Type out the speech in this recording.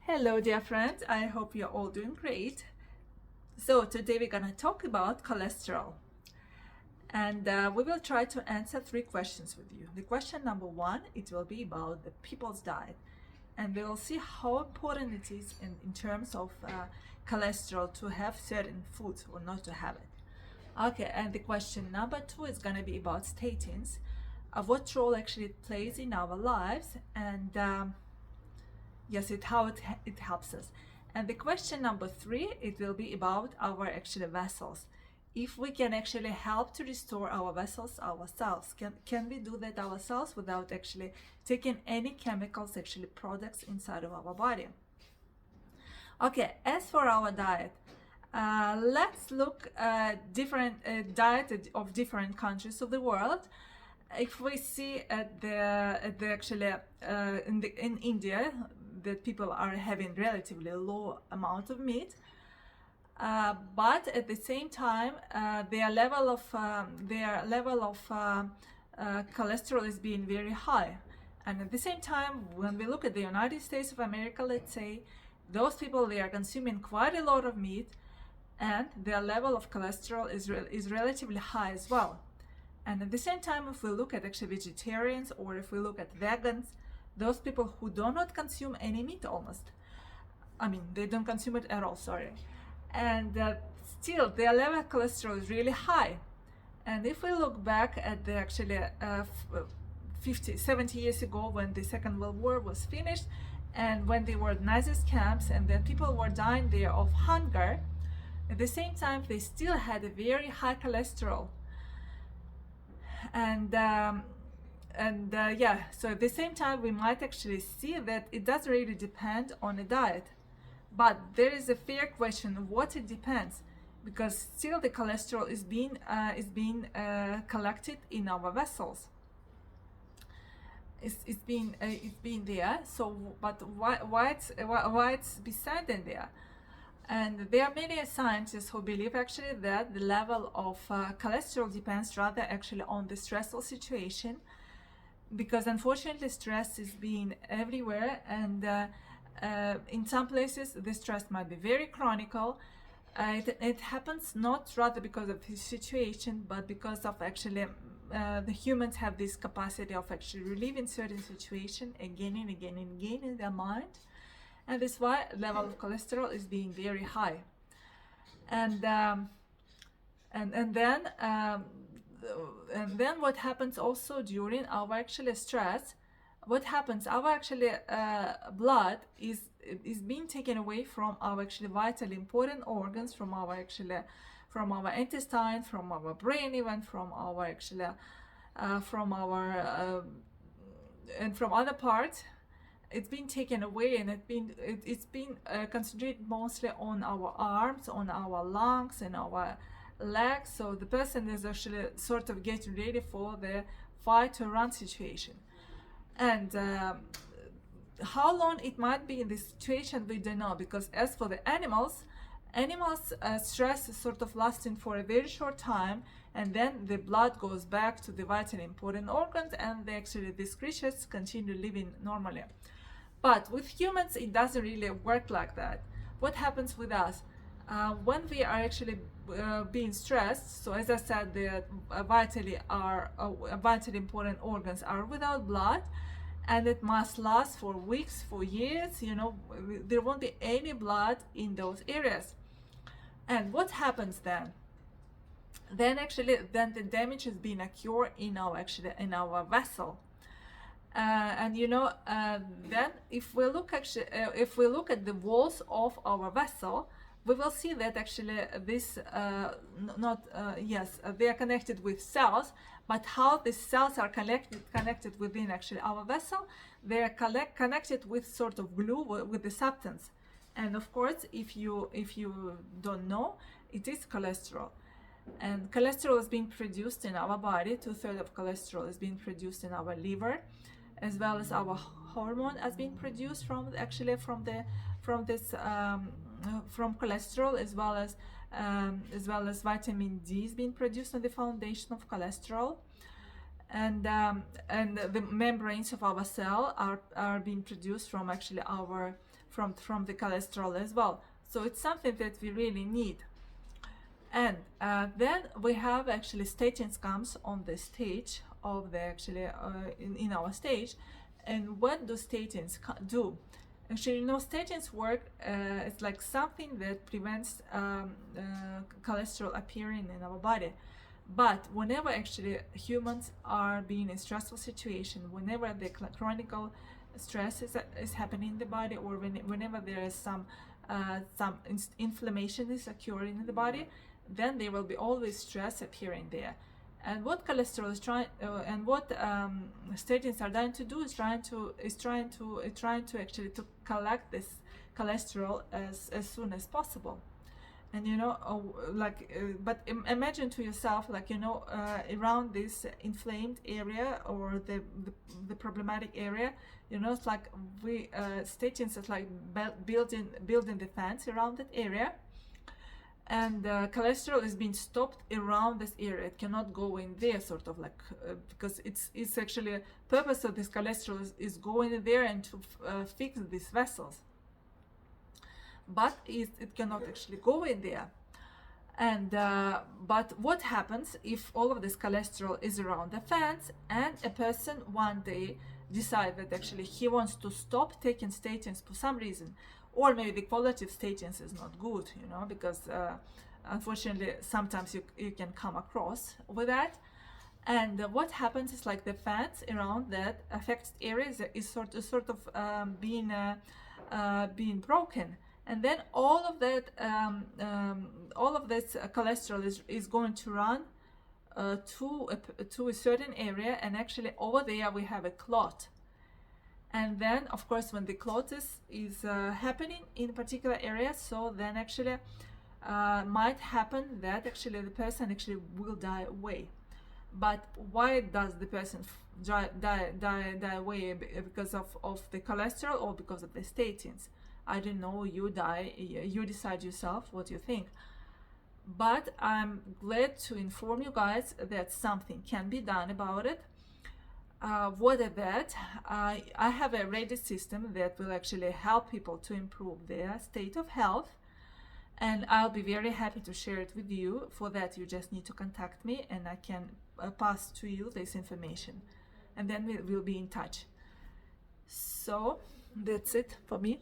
Hello, dear friends. I hope you're all doing great. So today we're gonna talk about cholesterol, and we will try to answer three questions with you. The question number one, it will be about the people's diet, and we will see how important it is in terms of cholesterol to have certain foods or not to have it. Okay, and the question number two is gonna be about statins, what role actually it plays in our lives, and yes, it helps us. And the question number three, it will be about our actual vessels. If we can actually help to restore our vessels ourselves, can we do that ourselves without actually taking any chemicals, actually products inside of our body? Okay, as for our diet, let's look at different diet of different countries of the world. If we see at the actually in India, that people are having relatively low amount of meat, but at the same time their level of cholesterol is being very high. And at the same time, when we look at the United States of America, let's say, those people, they are consuming quite a lot of meat, and their level of cholesterol is relatively high as well. And at the same time, if we look at actually vegetarians, or if we look at vegans, those people who do not consume any meat almost, I mean, they don't consume it at all, sorry. And still, their level of cholesterol is really high. And if we look back at the actually 50, 70 years ago, when the Second World War was finished, and when there were Nazist camps, and then people were dying there of hunger, at the same time, they still had a very high cholesterol. And yeah, so at the same time, we might actually see that it doesn't really depend on a diet. But there is a fair question of what it depends, because still the cholesterol is being collected in our vessels. It's been there. So, but why it's beside in there? And there are many scientists who believe actually that the level of cholesterol depends rather actually on the stressful situation, because unfortunately stress is being everywhere, and in some places the stress might be very chronical. It happens not rather because of the situation, but because of actually the humans have this capacity of actually reliving certain situation again and again and again in their mind, and that's why level of cholesterol is being very high. And then what happens also during our actually stress? What happens? Our actually blood is being taken away from our actually vitally important organs, from our intestine, from our brain, even from our actually from our and from other parts. It's been taken away, and it's been concentrated mostly on our arms, on our lungs, and our legs. So the person is actually sort of getting ready for the fight or run situation. And how long it might be in this situation, we don't know, because as for the animals stress is sort of lasting for a very short time, and then the blood goes back to the vitally important organs, and these creatures continue living normally. But with humans, it doesn't really work like that. What happens with us? When we are actually being stressed, so as I said, the vitally important organs are without blood, and it must last for weeks, for years. There won't be any blood in those areas. And what happens then? Then the damage has been occurred in our vessel. Then if we look at the walls of our vessel, we will see that actually this they are connected with cells, but how the cells are connected within actually our vessel, they are connected with sort of glue, with the substance. And of course, if you don't know, it is cholesterol. And cholesterol is being produced in our body. 2/3 of cholesterol is being produced in our liver, as well as our hormone has been produced from cholesterol, as well as vitamin D is being produced on the foundation of cholesterol. And the membranes of our cell are being produced from from the cholesterol as well. So it's something that we really need. And then we have actually statins comes on the stage of the actually in our stage. And what do statins do? Actually, statins work, it's like something that prevents cholesterol appearing in our body. But whenever actually humans are being in a stressful situation, whenever the chronic stress is happening in the body, or whenever there is some inflammation is occurring in the body, then there will be always stress appearing there. And what cholesterol is and what statins are trying to do is trying to actually to collect this cholesterol as soon as possible. And but imagine to yourself, around this inflamed area or the problematic area, it's like statins is like building the fence around that area, and cholesterol is being stopped around this area. It cannot go in there, sort of because it's actually purpose of this cholesterol is going in there and to fix these vessels, but it cannot actually go in there. And but what happens if all of this cholesterol is around the fence, and a person one day decide that actually he wants to stop taking statins for some reason, or maybe the quality of statins is not good, because unfortunately sometimes you can come across with that. And what happens is like the fence around that affected areas is sort of being broken, and then all of that all of this cholesterol is going to run to a certain area, and actually over there we have a clot. And then of course when the clot is happening in a particular area, so then actually might happen that actually the person actually will die away. But why does the person die away? Because of the cholesterol or because of the statins? I don't know, you decide yourself what you think. But I'm glad to inform you guys that something can be done about it. What is that? I have a ready system that will actually help people to improve their state of health, and I'll be very happy to share it with you. For that, you just need to contact me, and I can pass to you this information, and then we'll be in touch. So that's it for me.